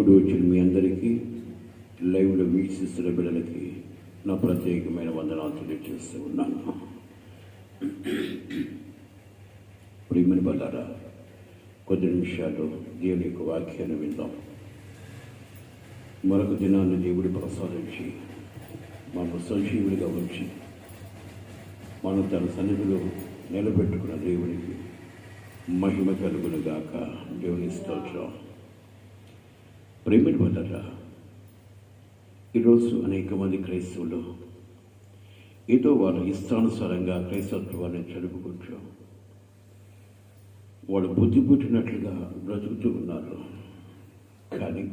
కూడి వచ్చిన మీ అందరికీ, లైవ్లో వీక్షిస్తున్న బిడ్డలకి నా ప్రత్యేకమైన వందనాలు తెలియజేస్తూ ఉన్నాను. ప్రియమైన బిడ్డలారా, కొద్ది నిమిషాలు దేవుని యొక్క వాక్యాన్ని విందాం. మరొక దినాన్ని దేవుడు ప్రసాదించి మనం సజీవుడిగా ఉంచి మనం తన సన్నిధిలో నిలబెట్టుకున్న దేవునికి మహిమ కలుగునుగాక. దేవుని స్తోత్రం. ప్రేమిటి బిడ్డలారా, ఈరోజు అనేక మంది క్రైస్తవులు ఏదో వాళ్ళ ఇష్టానుసారంగా క్రైస్తత్వాన్ని జరుపుకుంటూ వాళ్ళు బుద్ధి పుట్టినట్లుగా బ్రతుకుతూ ఉన్నారు. కానీ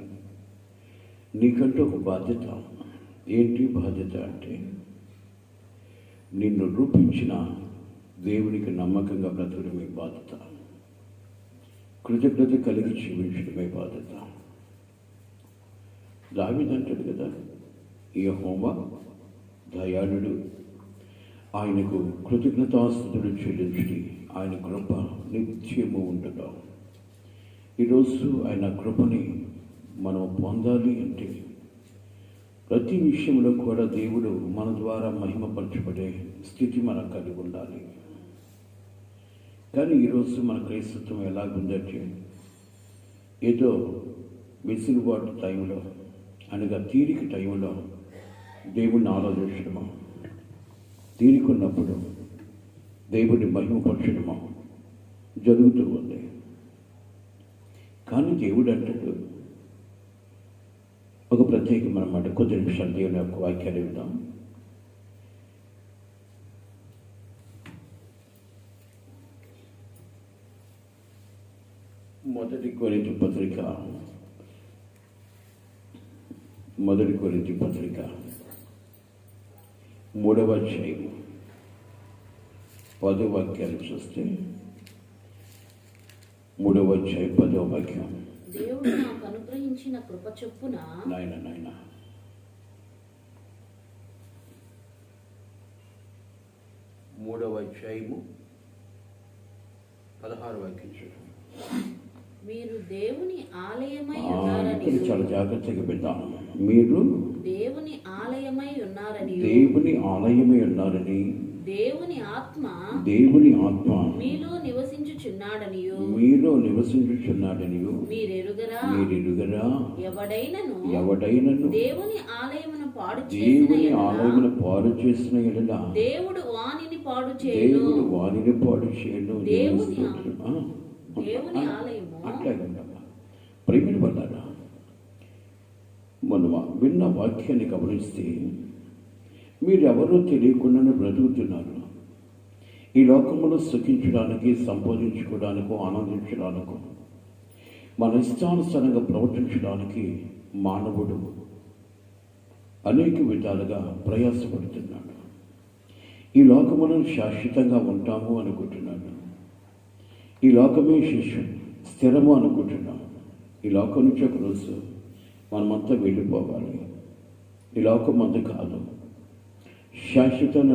నీకంటూ ఒక బాధ్యత. ఏంటి బాధ్యత అంటే, నిన్ను రూపించిన దేవునికి నమ్మకంగా బ్రతకడమే బాధ్యత. కృతజ్ఞత కలిగి జీవించడమే బాధ్యత. దావీదు అంటాడు కదా, యెహోవా దయాళుడు, ఆయనకు కృతజ్ఞతాస్తుతులు చెల్లించి ఆయన కృప నిత్యము ఉండగా. ఈరోజు ఆయన కృపని మనం పొందాలి అంటే ప్రతి విషయంలో కూడా దేవుడు మన ద్వారా మహిమపరచబడే స్థితి మనం కలిగి ఉండాలి. కానీ ఈరోజు మన క్రైస్తత్వం ఎలాగుందంటే, ఏదో వెసులుబాటు టైంలో అనగా తీరిక టైంలో దేవుడిని ఆరాధించడమో, తీరిక ఉన్నప్పుడు దేవుడిని మహిమపరచడమో జరుగుతూ ఉంది. కానీ దేవుడు అంటాడు, ఒక ప్రత్యేకమైన మాట. కొద్ది నిమిషాలు దేవుని యొక్క వాక్యాన్ని విందాం. మొదటి కొరింథీ పత్రిక 3వ అధ్యాయం 10వ వాక్యాన్ని చూస్తే, 3వ అధ్యాయం 10వ వాక్యం. దేవుడు నాకు అనుగ్రహించిన కృప చొప్పున నాయన 3వ అధ్యాయము 16వ వాక్యం చూడండి. మీరు దేవుని ఆలయమై ఉన్నారని, చాలా జాగ్రత్తగా పెడతాను. మీరు దేవుని ఆలయమై ఉన్నారని, దేవుని ఆలయమై ఉన్నారని, దేవుని ఆత్మ మీలో నివసించుచున్నాడని మీరెరుగరా? ఎవడైనను దేవుని ఆలయమును పాడు చేసిన యెడల దేవుడు వానిని పాడు చేయను. దేవుని ఆలయము అట్లాగండమ్మా. ప్రేమిని వల్ల మనం విన్న వాక్యాన్ని గమనిస్తే, మీరెవరో తెలియకుండానే బ్రతుకుతున్నారు. ఈ లోకంలో సుఖించడానికి, సంపాదించుకోవడానికో, ఆనందించడానికో, మన ఇష్టానుసారంగా ప్రవర్తించడానికి మానవుడు అనేక విధాలుగా ప్రయాసపడుతున్నాడు. ఈ లోకములో శాశ్వతంగా ఉంటాము అనుకుంటున్నాడు. ఈ లోకమే స్థిరము అనుకుంటున్నాం. ఈ లోకం నుంచి ఒకరోజు మనమంతా వెళ్ళిపోవాలి. ఈ లోకం మంది కాదు. శాశ్వతమైన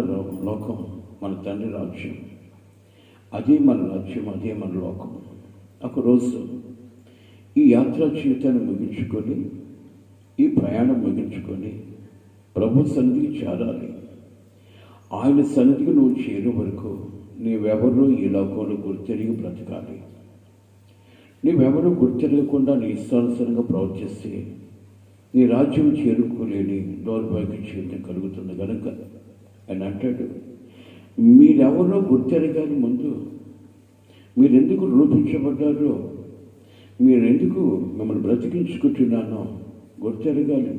లోకం మన తండ్రి రాజ్యం. అదే మన రాజ్యం, అదే మన లోకం. ఒకరోజు ఈ యాత్రా జీవితాన్ని ముగించుకొని, ఈ ప్రయాణం ముగించుకొని ప్రభు సన్నిధికి చేరాలి. ఆయన సన్నిధికి నువ్వు చేరే వరకు నీవెవరూ ఈ లోకంలో గుర్తెరిగి బ్రతకాలి. నీవెవరూ గుర్తెరగకుండా నీ ఇష్టానుసారంగా ప్రవర్తిస్తే నీ రాజ్యం చేరుకోలేని దౌర్భాగ్య జీవితం కలుగుతుంది. కనుక ఆయన అంటాడు, మీరెవరో గుర్తెరగాలి. ముందు మీరెందుకు రూపించబడ్డారో, మీరెందుకు మిమ్మల్ని బ్రతికించుకుంటున్నానో గుర్తెరగాలి.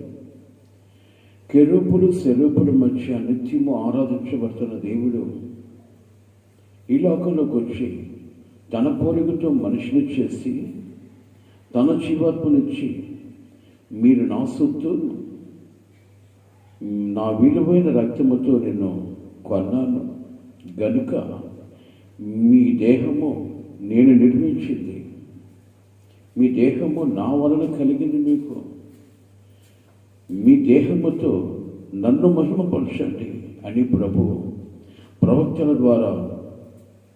కెరూబులు సెరూబుల మధ్య నిత్యము ఆరాధించబడుతున్న దేవుడు ఈ లోకంలోకి వచ్చి తన పోలికతో మనిషిని చేసి తన జీవాత్మనిచ్చి, మీరు నా సొత్తు, నా విలువైన రక్తముతో నిన్ను కొన్నాను గనుక మీ దేహము నేను నిర్మించింది, మీ దేహము నా వలన కలిగింది. మీకు మీ దేహముతో నన్ను మహిమపరచండి అని ప్రభు ప్రవక్తల ద్వారా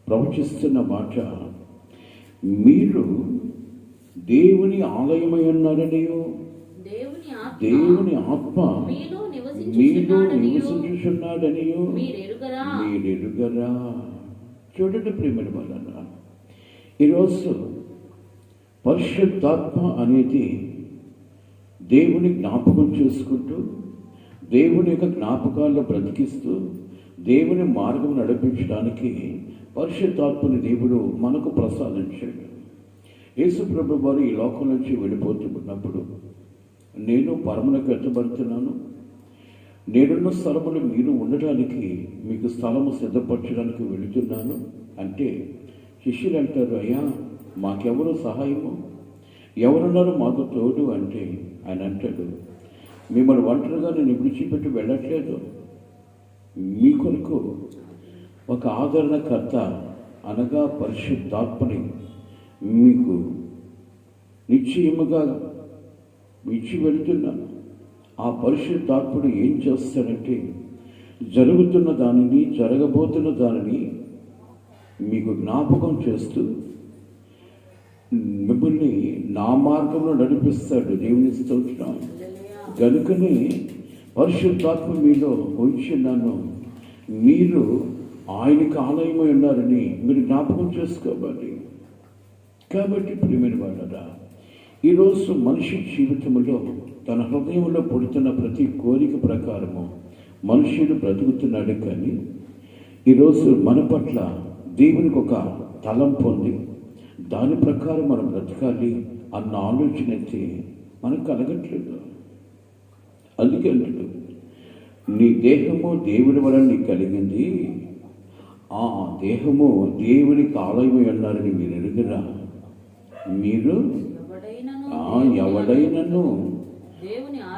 ప్రవచిస్తున్న మాట. మీరు దేవుని ఆలయమై ఉన్నారనియు, దేవుని ఆత్మ దేవుని ఆత్మ మీలో మీలో నివసించుచున్నాడనియు నివసించుచున్నాడనియు మీరెరుగరా. మీరెరుగరా. చూడండి ప్రియమైన వాళ్ళ, ఈరోజు పరిశుద్ధాత్మ అనేది దేవుని జ్ఞాపకం చేసుకుంటూ, దేవుని యొక్క జ్ఞాపకాల్లో బ్రతికిస్తూ, దేవుని మార్గం నడిపించడానికి పరిశుద్ధాత్మని దేవుడు మనకు ప్రసాదించాడు. యేసు ప్రభు వారు ఈ లోకం నుంచి వెళ్ళిపోతున్నప్పుడు, నేను పరమునకు ఎత్తబడుతున్నాను, నేనున్న స్థలములు మీరు ఉండడానికి మీకు స్థలము సిద్ధపరచడానికి వెళుతున్నాను అంటే, శిష్యులు అంటారు, అయ్యా మాకెవరు సహాయము, ఎవరున్నారు మాకు తోడు అంటే, ఆయన అంటాడు, మిమ్మల్ని ఒంటరిగా నేను విడిచిపెట్టి వెళ్ళట్లేదు, మీ కొరకు ఒక ఆదరణకర్త అనగా పరిశుద్ధాత్మని మీకు నిశ్చయముగా ఇచ్చి వెళుతున్నాను. ఆ పరిశుద్ధాత్ముడు ఏం చేస్తాడంటే, జరుగుతున్న దానిని, జరగబోతున్న దానిని మీకు జ్ఞాపకం చేస్తూ మిమ్మల్ని నా మార్గంలో నడిపిస్తాడు. దేవుని స్తోత్రం. కనుకనే పరిశుద్ధాత్మ మీలో ఉంచున్నాను, మీరు ఆయనకి ఆలయమై ఉన్నారని మీరు జ్ఞాపకం చేసుకోవాలి. కాబట్టి ప్రియమైన వాళ్ళరా, ఈరోజు మనిషి జీవితంలో తన హృదయంలో పుడుతున్న ప్రతి కోరిక ప్రకారము మనుషుడు బ్రతుకుతున్నాడు. కానీ ఈరోజు మన పట్ల దేవునికి ఒక తలంపు ఉంది, దాని ప్రకారం మనం బ్రతకాలి అన్న ఆలోచన అయితే మనకు కలగట్లేదు. అందుకే అంటాడు, నీ దేహము దేవుని వలన నీకు కలిగింది, ఆ దేహము దేవునికి ఆలయమై ఉన్నారని మీరు ఎరుగురా. మీరు ఎవడైనను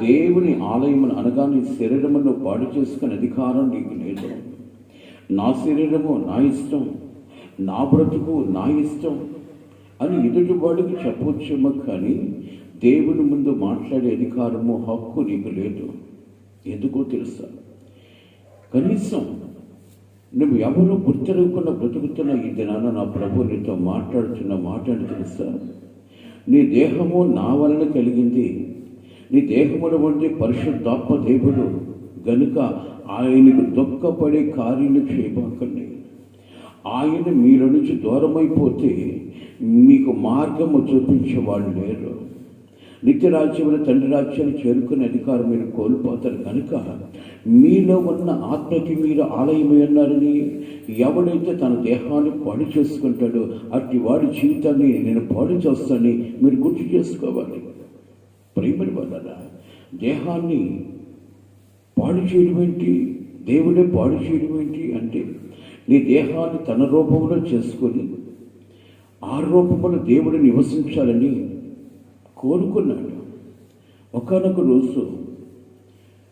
దేవుని ఆలయమును అనగా నీ శరీరమును పాడు చేసుకునే అధికారం నీకు లేదు. నా శరీరము నా ఇష్టం, నా బ్రతుకు నా ఇష్టం అని ఎదుటివాడికి చెప్పవచ్చేమో, కానీ దేవుని ముందు మాట్లాడే అధికారము, హక్కు నీకు లేదు. ఎందుకో తెలుసా? కనీసం నువ్వు ఎవరు గుర్తెరగకుండా బ్రతుకుతున్న ఈ దినాన నా ప్రభు నీతో మాట్లాడుతున్న మాట అని తెలుసా? నీ దేహము నా వలన కలిగింది, నీ దేహముల వంటి పరిశుద్ధాత్మ దేవుడు గనుక ఆయనకు దుఃఖపడే కార్యాలు చేయబాకండి. ఆయన మీలో నుంచి దూరమైపోతే మీకు మార్గము చూపించేవాళ్ళు లేరు. నిత్య రాజ్యముల తండ్రి రాజ్యాన్ని చేరుకునే అధికారం మీరు కోల్పోతారు. కనుక మీలో ఉన్న ఆత్మకి మీరు ఆలయమై ఉన్నారని ఎవడైతే తన దేహాన్ని పాడు చేసుకుంటాడో అట్టి వాడి జీవితాన్ని నేను పాడు చేస్తానని మీరు గుర్తు చేసుకోవాలి. ప్రియమైన వాళ్ళ, దేహాన్ని పాడు చేయడం ఏంటి, దేవుడే పాడు చేయడం ఏంటి అంటే, నీ దేహాన్ని తన రూపంలో చేసుకొని ఆ రూపంలో దేవుడు నివసించాలని కోరుకున్నాడు. ఒకానొక రోజు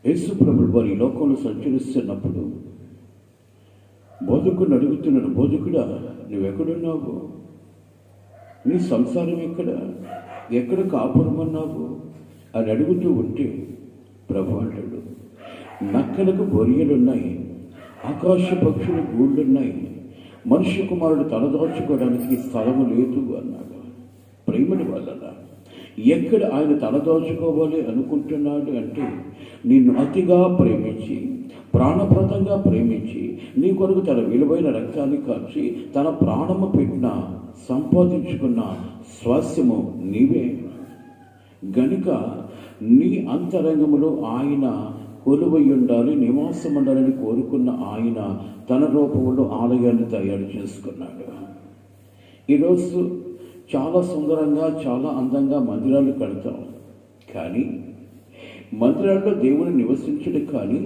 యేసు ప్రభువు వారి లోకంలో సంచరిస్తున్నప్పుడు బోధకుడిని అడుగుతున్నాడు, బోధకుడా నువ్వెక్కడున్నావు, నీ సంసారం ఎక్కడ కాపురమన్నావు అని అడుగుతూ ఉంటే ప్రభు అంటాడు, నక్కలకు బొరియలున్నాయి, ఆకాశ పక్షులు గూళ్ళున్నాయి, మనుష్య కుమారుడు తలదాచుకోవడానికి స్థలము లేదు అన్నాడు. ప్రేమని వాళ్ళ, ఎక్కడ ఆయన తలదాచుకోవాలి అనుకుంటున్నాడు అంటే, నిన్ను అతిగా ప్రేమించి, ప్రాణప్రదంగా ప్రేమించి, నీ కొరకు తన విలువైన రక్తాన్ని కార్చి తన ప్రాణము పెట్టిన సంపాదించుకున్న స్వాస్యము నీవే. గనుక నీ అంతరంగములో ఆయన కొలువై ఉండాలి, నివాసం ఉండాలని కోరుకున్న ఆయన తన రూపంలో ఆలయాన్ని తయారు చేసుకున్నాడు. ఈరోజు చాలా సుందరంగా, చాలా అందంగా మందిరాలు కడతాం, కానీ మందిరాల్లో దేవుడు నివసించడు, కానీ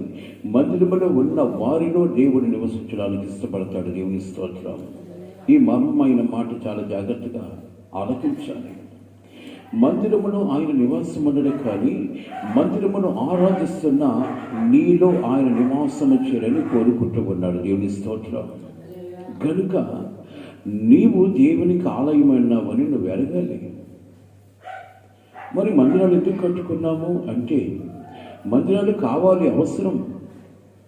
మందిరంలో ఉన్న వారిలో దేవుడు నివసించడానికి ఇష్టపడతాడు. దేవుని స్తోత్రం. ఈ మర్మమైన మాట చాలా జాగ్రత్తగా ఆలోచించాలి. మందిరమును ఆయన నివాసం ఉండడం, కానీ మందిరమును ఆరాధిస్తున్న నీలో ఆయన నివాసము చేయాలని కోరుకుంటూ ఉన్నాడు. దేవుని స్తోత్రం. గనుక నీవు దేవునికి ఆలయమైనావని నువ్వు ఎరగాలి. మరి మందిరాలు ఎందుకు కట్టుకున్నాము అంటే, మందిరాలు కావాలి, అవసరం.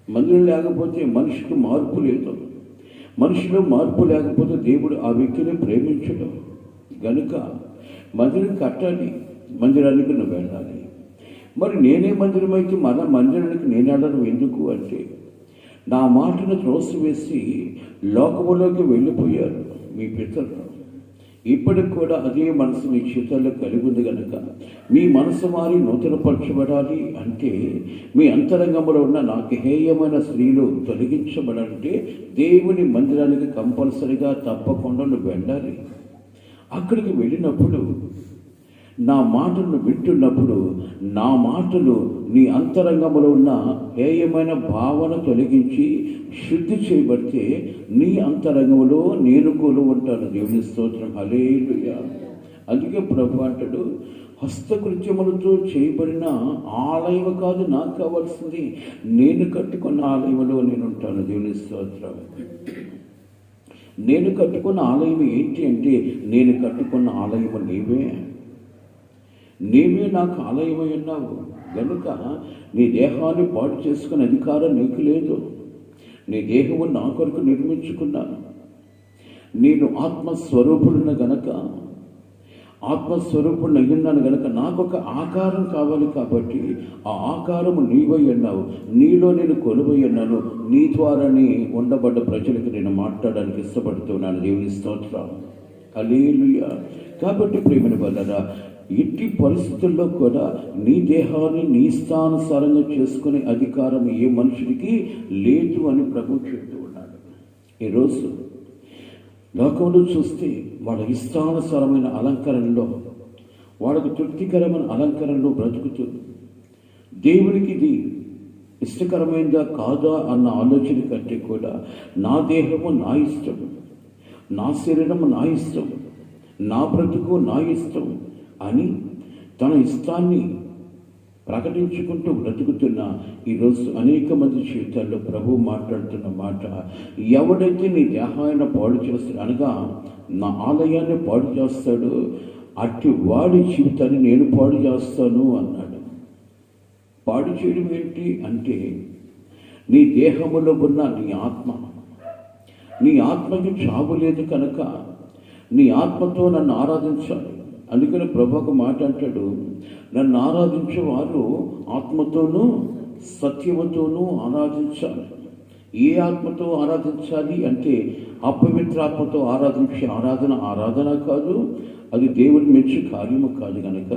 మందిరం లేకపోతే మనిషికి మార్పు లేదు. మనిషిలో మార్పు లేకపోతే దేవుడు ఆ వ్యక్తిని ప్రేమించడం. గనుక మందిరం కట్టాలి, మందిరానికి నువ్వు వెళ్ళాలి. మరి నేనే మందిరం అయితే మన మందిరానికి నేను వెళ్ళడం ఎందుకు అంటే, నా మాటను త్రోసివేసి లోకములోకి వెళ్ళిపోయారు మీ పితరులు. ఇప్పటికి కూడా అదే మనసు మీ చేతుల్లో కలిగి ఉంది కనుక మీ మనసు మారి నూతనపరచబడాలి అంటే, మీ అంతరంగంలో ఉన్న నాకు హేయమైన స్త్రీలు తొలగించబడాలంటే దేవుని మందిరానికి కంపల్సరిగా తప్పకుండా నువ్వు వెళ్ళాలి. అక్కడికి వెళ్ళినప్పుడు నా మాటలను వింటున్నప్పుడు నా మాటలు నీ అంతరంగంలో ఉన్న హేయమైన భావన తొలగించి శుద్ధి చేయబడితే నీ అంతరంగంలో నేను కొలు ఉంటాను. దేవుని స్తోత్రం, హల్లెలూయా. అందుకే ప్రభు అంటాడు, హస్తకృత్యములతో చేయబడిన ఆలయం కాదు నాకు కావాల్సింది, నేను కట్టుకున్న ఆలయంలో నేను ఉంటాను. దేవుని స్తోత్రం. నేను కట్టుకున్న ఆలయం ఏంటి అంటే, నేను కట్టుకున్న ఆలయము నీవే నాకు ఆలయమై ఉన్నావు గనుక నీ దేహాన్ని పాడు చేసుకునే అధికారం నీకు లేదు. నీ దేహము నా కొరకు నిర్మించుకున్నాను. నేను ఆత్మస్వరూపుడిన గనక, ఆత్మస్వరూపుడిని అయ్యున్నాను గనక నాకు ఒక ఆకారం కావాలి. కాబట్టి ఆ ఆకారము నీవై ఉన్నావు, నీలో నేను కొలువై ఉన్నాను. నీ ద్వారానే ఉండబడ్డ ప్రజలకు నేను మాట్లాడడానికి ఇష్టపడుతున్నాను. దేవుని స్తోత్రం, హల్లెలూయా. కాబట్టి ప్రేమని వల్లరా, ఇట్టి పరిస్థితుల్లో కూడా నీ దేహాన్ని నీ ఇష్టానుసారంగా చేసుకునే అధికారం ఏ మనుషుడికి లేదు అని ప్రభు చెప్తూ ఉన్నాడు. ఈరోజు లోకంలో చూస్తే వాళ్ళ ఇష్టానుసారమైన అలంకరణలో, వాళ్ళకు తృప్తికరమైన అలంకరణలో బ్రతుకుతూ దేవునికి ఇది ఇష్టకరమైనదా కాదా అన్న ఆలోచన కంటే కూడా నా దేహము నా ఇష్టం, నా శరీరము నా ఇష్టం, నా బ్రతుకు నా ఇష్టం అని తన ఇష్టాన్ని ప్రకటించుకుంటూ బ్రతుకుతున్న ఈరోజు అనేక మంది జీవితాల్లో ప్రభు మాట్లాడుతున్న మాట, ఎవడైతే నీ దేహాన్ని పాడు చేస్తాడు అనగా నా ఆలయాన్ని పాడు చేస్తాడు, అట్టి వాడి జీవితాన్ని నేను పాడు చేస్తాను అన్నాడు. పాడు చేయడం ఏంటి అంటే, నీ దేహములో ఉన్న నీ ఆత్మకి చావు లేదు కనుక నీ ఆత్మతో నన్ను ఆరాధించాలి. అందుకని ప్రభు ఒక మాట అంటాడు, నన్ను ఆరాధించేవారు ఆత్మతోనూ సత్యముతోనూ ఆరాధించాలి. ఏ ఆత్మతో ఆరాధించాలి అంటే, అపవిత్రాత్మతో ఆరాధించే ఆరాధన కాదు, అది దేవుని మెచ్చి కార్యము కాదు. కనుక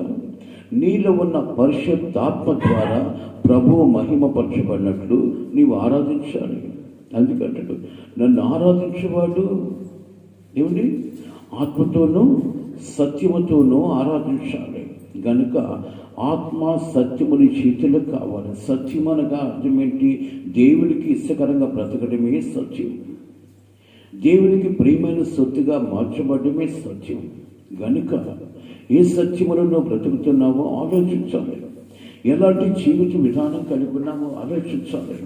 నీలో ఉన్న పరిశుద్ధాత్మ ద్వారా ప్రభువు మహిమపరచబడినట్లు నీవు ఆరాధించాలి. అందుకంటాడు, నన్ను ఆరాధించేవాడు ఏమిటి, ఆత్మతోనూ సత్యముతోనూ ఆరాధించాలి. గనుక ఆత్మ సత్యముని చేతులు కావాలి. సత్యం అనగా అర్థం ఏంటి? దేవునికి ఇష్టకరంగా బ్రతకడమే సత్యం, దేవునికి ప్రియమైన సొత్తుగా మార్చబడమే సత్యం. గనుక ఏ సత్యములను బ్రతుకుతున్నావో ఆలోచించాలి, ఎలాంటి జీవిత విధానం కలిగి ఉన్నామో ఆలోచించాలి.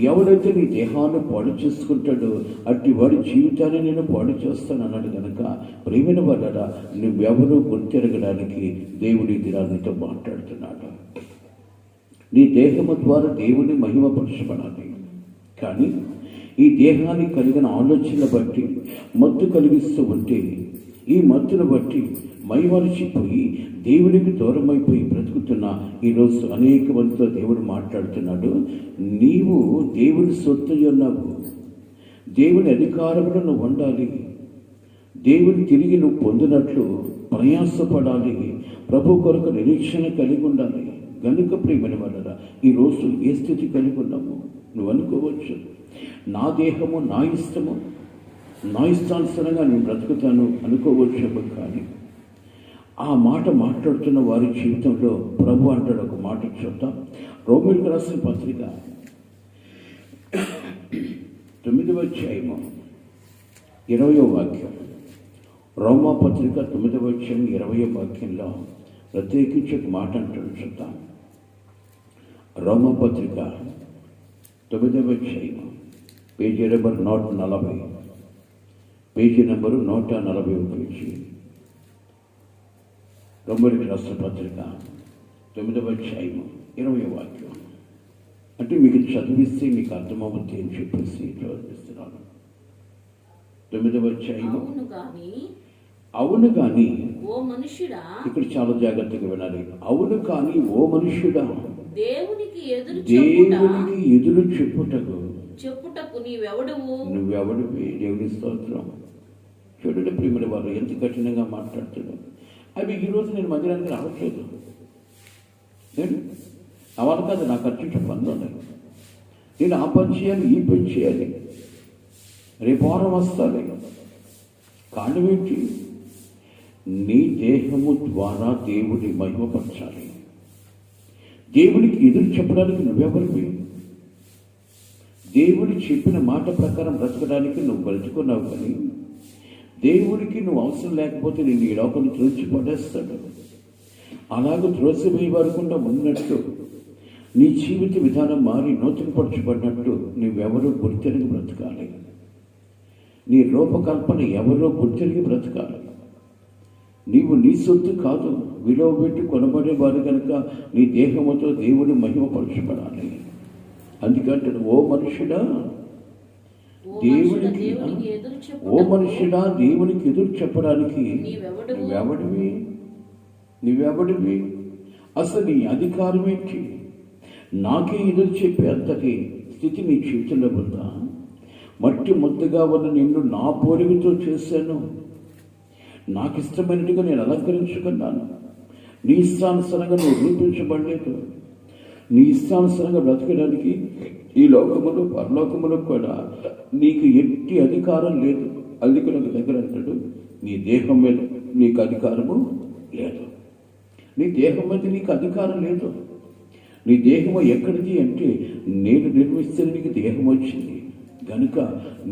ఎవడైతే నీ దేహాన్ని పాడు చేసుకుంటాడో అట్టి వాడి జీవితాన్ని నేను పాడు చేస్తాను అన్నాడు. కనుక ప్రేమైన వల్ల నువ్వెవరూ గుర్తెరగడానికి దేవుడి దినాలతో మాట్లాడుతున్నాడు. నీ దేహము ద్వారా దేవుని మహిమపరచబడాలి. కానీ ఈ దేహాన్ని కలిగిన ఆలోచనలు బట్టి మత్తు కలిగిస్తూ ఉంటే, ఈ మత్తును బట్టి మైమరిచిపోయి దేవునికి దూరమైపోయి బ్రతుకుతున్న ఈరోజు అనేక మందితో దేవుడు మాట్లాడుతున్నాడు. నీవు దేవుని సొత్తు ఉన్నావు, దేవుని అధికారంలో నువ్వు ఉండాలి, దేవుని తిరిగి నువ్వు పొందినట్లు ప్రయాసపడాలి, ప్రభు కొరకు నిరీక్షణ కలిగి ఉండాలి. గనుక ప్రియమైన వాళ్ళరా, ఈరోజు ఏ స్థితి కలిగి ఉన్నాము? నువ్వు అనుకోవచ్చు, నా దేహము నా ఇష్టము, నా ఇష్టానుసారంగా నేను బ్రతుకుతాను అనుకోవచ్చు. కానీ ఆ మాట మాట్లాడుతున్న వారి జీవితంలో ప్రభు అంటాడు ఒక మాట చూద్దాం. రోమీయులకు రాసిన పత్రిక 9వ అధ్యాయము 20వ వాక్యం. రోమా పత్రిక 9వ అధ్యాయం 20వ వాక్యంలో ప్రత్యేకించి ఒక మాట అంటాడు చూద్దాం. రోమా పత్రిక 9వ అధ్యాయం page number 140, page number 140 page. రోమీయులకు రాసిన పత్రిక 9వ అధ్యాయము 20వ వాక్యం. అంటే మీకు చదివిస్తే మీకు అర్థమవుతుంది అని చెప్పేసి చదివిస్తున్నాను. 9వ అధ్యాయము అవును కానీ, ఓ మనుష్యుడా, ఇక్కడ చాలా జాగ్రత్తగా వినాలి. అవును కానీ ఓ మనుష్యుడా, దేవునికి ఎదురు దేవునికి ఎదురు చెప్పుటకు నీవెవడువు? నువ్వెవడివి? దేవుని స్తోత్రం. చూడండి ప్రియమైన వారు ఎంత కఠినంగా మాట్లాడుతున్నాడు. అవి ఈరోజు నేను మందిరానికి రావట్లేదు, అవ్వాలి కాదు, నాకు ఖర్చు పనులు ఉన్నాయి, నేను ఆ పని చేయాలి, ఈ పని చేయాలి, రేపు వారం వస్తాను. కారణం ఏంటి? నీ దేహము ద్వారా దేవుని మహిమపరచాలి. దేవునికి ఎదురు చెప్పడానికి నువ్వెవరివి? దేవుడు చెప్పిన మాట ప్రకారం బ్రతకడానికి నువ్వు బ్రతుకున్నావు, కానీ దేవుడికి నువ్వు అవసరం లేకపోతే నేను ఈ లోకం త్రోసి పడేస్తాడు. అలాగ త్రోసివేయబడకుండా ఉన్నట్టు నీ జీవిత విధానం మారి నూతనపరచబడినట్టు నువ్వెవరో గుర్తెరిగి బ్రతకాలి. నీ రూపకల్పన ఎవరో గుర్తెరిగి బ్రతకాలి. నీవు నీ సొత్తు కాదు, విలువ పెట్టి కొనబడేవారు కనుక నీ దేహముతో దేవుని మహిమపరచబడాలి. అందుకంటే ఓ మనుషుడా, దేవునికి ఎదురు చెప్పడానికి నువ్వెవడివి? అసలు నీ అధికారం ఏంటి? నాకే ఎదురు చెప్పే అంతటి స్థితి నీ జీవితంలో ఉందా? మట్టి ముద్దగా ఉన్న నిన్ను నా పోలికతో చేశాను, నాకు ఇష్టమైనట్టుగా నేను అలంకరించుకున్నాను. నీ ఇష్టానుసారంగా నువ్వు రూపించబడలేదు. నీ ఇష్టానుసారంగా బ్రతకడానికి ఈ లోకములు పరలోకములు కూడా నీకు ఎట్టి అధికారం లేదు. అందుకే నాకు దగ్గర అంటాడు, నీ దేహం మీద నీకు అధికారము లేదు. నీ దేహం మీద నీకు అధికారం లేదు. నీ దేహము ఎక్కడిది అంటే నేను నిర్మిస్తే నీకు దేహం వచ్చింది కనుక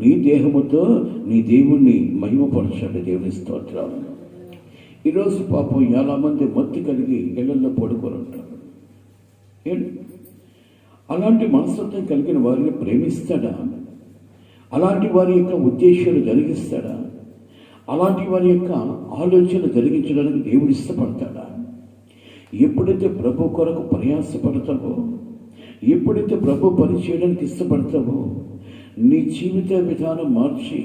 నీ దేహముతో నీ దేవుణ్ణి మహిమపరచాడు. దేవుని స్తోత్రాలు. ఈరోజు పాపం చాలా మంది మత్తి కలిగి ఇళ్లలో పడుకొని ఉంటారు. అలాంటి మనస్తత్వం కలిగిన వారిని ప్రేమిస్తాడా? అలాంటి వారి యొక్క ఉద్దేశాలు జరిగిస్తాడా? అలాంటి వారి యొక్క ఆలోచన జరిగించడానికి దేవుడు ఇష్టపడతాడా? ఎప్పుడైతే ప్రభు కొరకు ప్రయాసపడతావో, ఎప్పుడైతే ప్రభు పని చేయడానికి ఇష్టపడతావో, నీ జీవిత విధానం మార్చి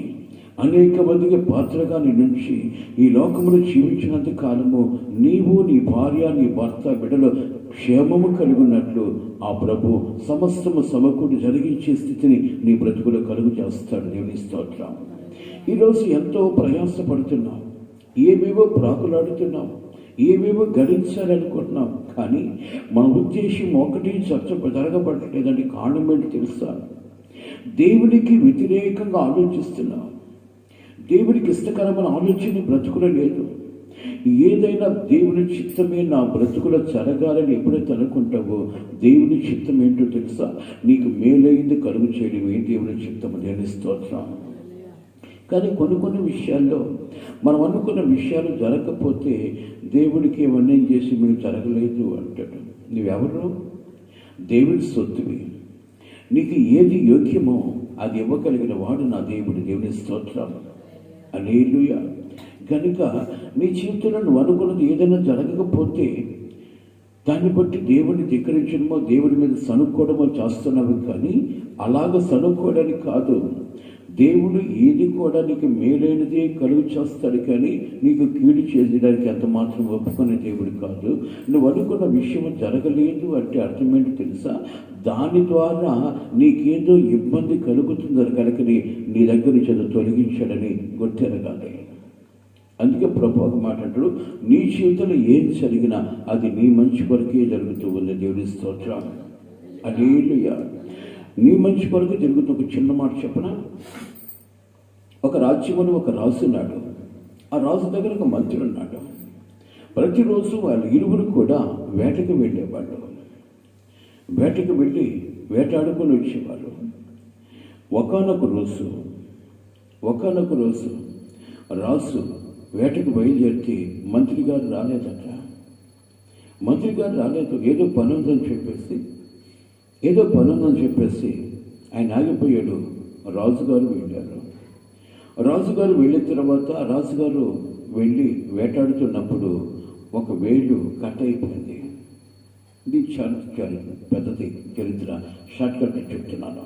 అనేక మందికి పాత్రగా నీ నుంచి ఈ లోకములో జీవించినంత కాలము నీవు, నీ భార్య, నీ భర్త, బిడ్డలు క్షేమము కలిగి ఉన్నట్లు ఆ ప్రభు సమస్తము సమకూడి జరిగించే స్థితిని నీ బ్రతుకులో కలుగు చేస్తాడు. దేవుని స్తోత్రం. ఈరోజు ఎంతో ప్రయాసపడుతున్నాం, ఏవేవో ప్రాకులాడుతున్నాం, ఏవేవో గడించాలనుకుంటున్నాం, కానీ మన ఉద్దేశం ఒకటి జరగబడలేదంటే కారణం ఏంటి తెలుసా? దేవునికి వ్యతిరేకంగా ఆలోచిస్తున్నాం. దేవునికి ఇష్టకరమైన ఆలోచన బ్రతుకులో లేదు. ఏదైనా దేవుని చిత్తమే నా బ్రతుకులో జరగాలని ఎప్పుడైతే అనుకుంటావో దేవుని చిత్తం ఏంటో తెలుసా? నీకు మేలైంది కలుగు చేయడమే దేవుని చిత్తము. దేవుని స్తోత్రం. కానీ కొన్ని విషయాల్లో మనం అనుకున్న విషయాలు జరగకపోతే దేవుడికి ఏమన్నా చేసి మీరు జరగలేదు అంటాడు. నువ్వెవరు? దేవుడి సొత్తువి. నీకు ఏది యోగ్యమో అది ఇవ్వగలిగిన వాడు నా దేవుడు. దేవుని స్తోత్రం. హల్లెలూయా. కనుక నీ జీవితంలో నువ్వు అనుకున్నది ఏదైనా జరగకపోతే దాన్ని బట్టి దేవుడిని ధిక్కరించడమో దేవుడి మీద సనుక్కోవడమో చేస్తున్నావు, కానీ అలాగ సనుక్కోవడానికి కాదు. దేవుడు ఏది కూడా నీకు మేలైనదే కలుగు చేస్తాడు, కానీ నీకు కీడు చేయడానికి ఎంత మాత్రం ఒప్పుకునే దేవుడు కాదు. నువ్వు అనుకున్న విషయం జరగలేదు అంటే అర్థం ఏంటో తెలుసా? దాని ద్వారా నీకేదో ఇబ్బంది కలుగుతుందని కనుక నీ దగ్గర నుంచి తొలగించాడని గుర్తెరగాలి. అందుకే ప్రభు ఒక మాట అంటాడు, నీ జీవితంలో ఏం జరిగినా అది నీ మంచి కొరకే జరుగుతూ ఉంది. దేవుని స్తోత్రం. హల్లెలూయా. నీ మంచి కొరకు జరుగుతూ. ఒక చిన్న మాట చెప్పనా? ఒక రాజ్యంలో ఒక రాజు ఉన్నాడు. ఆ రాజు దగ్గర ఒక మంత్రి ఉన్నాడు. ప్రతిరోజు వాళ్ళు ఇరువురు కూడా వేటకు వెళ్ళేవాళ్ళు. వేటకు వెళ్ళి వేటాడుకొని వచ్చేవాళ్ళు. ఒకానొక రోజు రాజు వేటకు బయలుదేరితే మంత్రి గారు రాలేదట. మంత్రి గారు రాలేదు, ఏదో పని ఉందని చెప్పేసి ఆయన ఆగిపోయాడు. రాజుగారు వెళ్ళారు. రాజుగారు వెళ్ళిన తర్వాత రాజుగారు వెళ్ళి వేటాడుతున్నప్పుడు ఒక వేలు కట్ అయిపోయింది. ఇది చాలా పెద్దది చరిత్ర, షార్ట్ కట్ చెప్తున్నాను.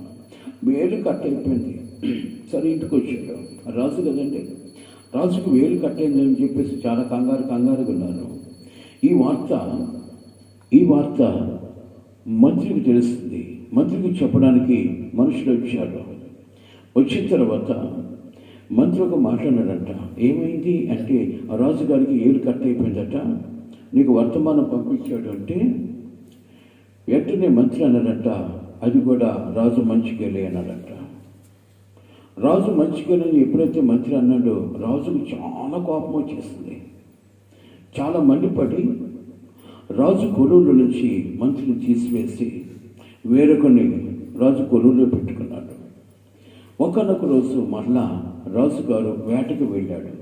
వేలు కట్ అయిపోయింది. సరే ఇంటికి వచ్చాడు. రాజు కదండి. రాజుకు వేలు కట్టయిందని చెప్పేసి చాలా కంగారుగా ఉన్నారు. ఈ వార్త మంత్రికి తెలుస్తుంది. మంత్రికి చెప్పడానికి మనుషులు వచ్చాడు. వచ్చిన తర్వాత మంత్రి ఒక మాట అన్నాడంట. ఏమైంది అంటే, ఆ రాజుగారికి ఏలు కట్ అయిపోయిందట, నీకు వర్తమానం పంపించాడు అంటే, వెంటనే మంత్రి అన్నాడంట, అది కూడా రాజు మంచికెళ్ళి అన్నాడంట. రాజు మంచికెళ్ళని ఎప్పుడైతే మంత్రి అన్నాడో రాజుకు చాలా కోపం వచ్చేసింది. చాలా మండిపడి రాజు కొలువుల నుంచి మంత్రిని తీసివేసి వేరొకరిని రాజు కొలువులో పెట్టుకున్నాడు. ఒకనొక రోజు మళ్ళా రాజుగారు వేటకు వెళ్ళాడు.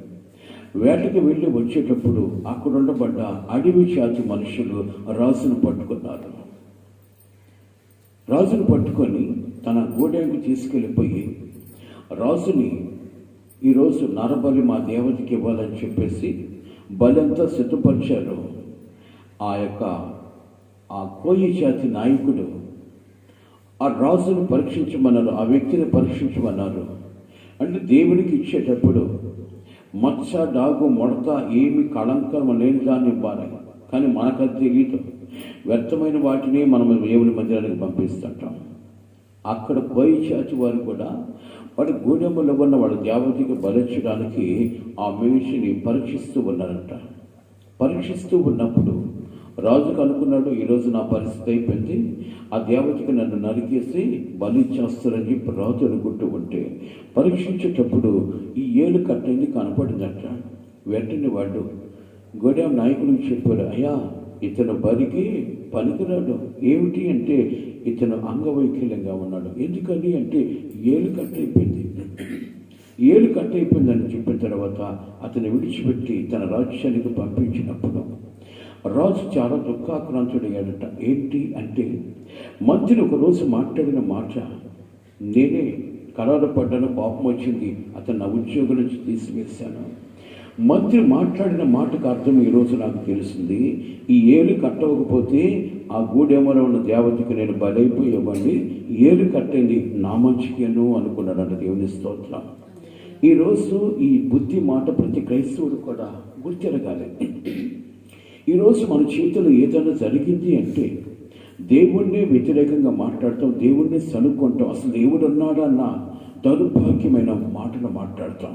వేటకు వెళ్ళి వచ్చేటప్పుడు అక్కడ ఉండబడ్డ అడవి జాతి మనుషులు రాజును పట్టుకున్నారు. రాజును పట్టుకొని తన గూడెంకు తీసుకెళ్ళిపోయి రాజుని ఈరోజు నరబలి మా దేవతకి ఇవ్వాలని చెప్పేసి బలంతా సిద్ధపరిచారు. ఆ కోయి జాతి నాయకుడు ఆ రాజును పరీక్షించమన్నారు, ఆ వ్యక్తిని పరీక్షించమన్నారు. అంటే దేవునికి ఇచ్చేటప్పుడు మచ్చ, డాగు, ముడత ఏమి కళంకం లేని దాన్ని ఇవ్వాలి. కానీ మనకు తెలియదు, వ్యర్థమైన వాటిని మనం దేవుని మందిరానికి పంపిస్తుంటాం. అక్కడ కోయి జాతి వారు కూడా వాడి గూడెంలో ఉన్న వాళ్ళ దేవతకి బలించడానికి ఆ మనిషిని పరీక్షిస్తూ ఉన్నారంట. పరీక్షిస్తూ ఉన్నప్పుడు రాజుకు అనుకున్నాడు, ఈరోజు నా పరిస్థితి అయిపోయింది, ఆ దేవతకి నన్ను నరికేసి బలి చేస్తారని చెప్పి రాజు అనుకుంటూ ఉంటే పరీక్షించేటప్పుడు ఈ ఏలు కట్టయింది కనపడిందట. వెంటనే వాడు గూడెం నాయకుడికి చెప్పాడు, అయ్యా ఇతను బలికి పనికిరాడు. ఏమిటి అంటే ఇతను అంగవైకల్యంగా ఉన్నాడు. ఎందుకని అంటే ఏలు కట్టయిపోయింది. ఏలు కట్టయిపోయిందని చెప్పిన తర్వాత అతను విడిచిపెట్టి తన రాజ్యానికి పంపించినప్పుడు రాజు చాలా దుఃఖాక్రాంతుడయ్యాడట. ఏంటి అంటే, మంత్రి ఒకరోజు మాట్లాడిన మాట, నేనే కలవరపడ్డాను, పాపం వచ్చింది, అతను నా ఉద్యోగం నుంచి తీసివేశాను. మంత్రి మాట్లాడిన మాటకు అర్థం ఈరోజు నాకు తెలిసింది. ఈ ఏలు కట్టకపోతే ఆ గూడెంలో ఉన్న దేవతకి నేను బలైపోయేవాడిని, ఏలు కట్టేది నా మంచికేను అనుకున్నాడంట. దేవుని స్తోత్రం. ఈరోజు ఈ బుద్ధి మాట ప్రతి క్రైస్తవుడు కూడా గుర్తిరగాలి. ఈరోజు మన చేతిలో ఏదైనా జరిగింది అంటే దేవుణ్ణి వ్యతిరేకంగా మాట్లాడతాం, దేవుణ్ణి సనుక్కుంటాం, అసలు దేవుడు ఉన్నాడన్న దౌర్భాగ్యమైన మాటలు మాట్లాడతాం.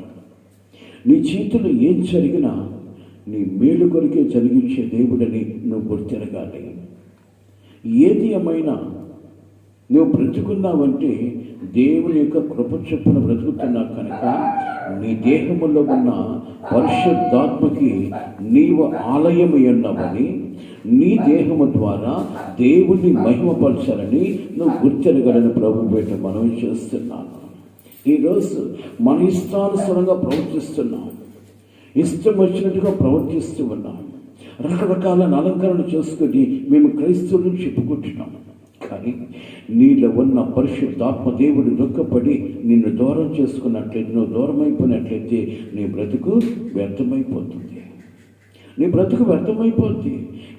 నీ చేతిలో ఏం జరిగినా నీ మేలు కొరికే జరిగించే దేవుడని నువ్వు గుర్తిరగాలి. ఏది ఏమైనా నువ్వు బ్రతుకున్నావంటే దేవుని యొక్క కృప చొప్పున బ్రతుకుతున్నావు కనుక నీ దేహములో ఉన్న పరిశుద్ధాత్మకి నీవు ఆలయమై ఉన్నావని, నీ దేహము ద్వారా దేవుని మహిమపరచాలని నువ్వు గుర్తిరగలని ప్రభు పేట మనం చేస్తున్నాను. ఈరోజు మన ఇష్టానుసారంగా ప్రవర్తిస్తున్నాం, ఇష్టం వచ్చినట్టుగా ప్రవర్తిస్తూ ఉన్నాం, రకరకాల అలంకరణ చేసుకొని మేము క్రైస్తవులను చెప్పుకుంటున్నాం. కానీ నీలో ఉన్న పరిశుద్ధాత్మ దేవుడు దుఃఖపడి నిన్ను దూరం చేసుకున్నట్లయితే, నువ్వు దూరం అయిపోయినట్లయితే నీ బ్రతుకు వ్యర్థమైపోతుంది. నీ బ్రతుకు వ్యర్థమైపోతుంది.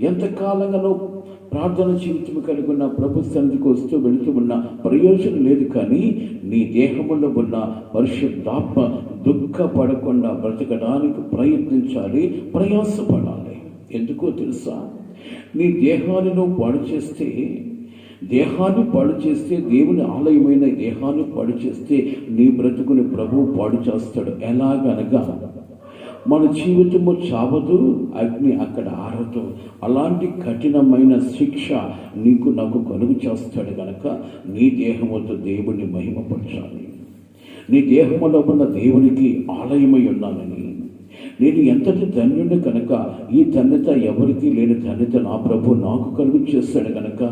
ఎంతకాలంగా నువ్వు ప్రార్థన జీవితం కలిగి ఉన్న ప్రభు సన్నిధికి వస్తూ వెళుతూ ఉన్న ప్రయోజనం లేదు. కానీ నీ దేహంలో ఉన్న పరిశుద్ధాత్మ దుఃఖపడకుండా బ్రతకడానికి ప్రయత్నించాలి, ప్రయాసపడాలి. ఎందుకో తెలుసా, నీ దేహాన్ని నువ్వు పాడు చేస్తే దేవుని ఆలయమైన దేహాన్ని పాడు చేస్తే నీ బ్రతుకుని ప్రభువు పాడు చేస్తాడు. ఎలాగనగా మన జీవితము చావదు, అగ్ని అక్కడ ఆరదు. అలాంటి కఠినమైన శిక్ష నీకు నాకు కలుగు చేస్తాడు. కనుక నీ దేహముతో దేవుని మహిమపరచాలి. నీ దేహములో ఉన్న దేవునికి ఆలయమై ఉన్నానని, నేను ఎంతటి ధన్యుడు కనుక ఈ ధన్యత ఎవరికీ లేని ధన్యత నా ప్రభు నాకు కలుగు చేస్తాడు. కనుక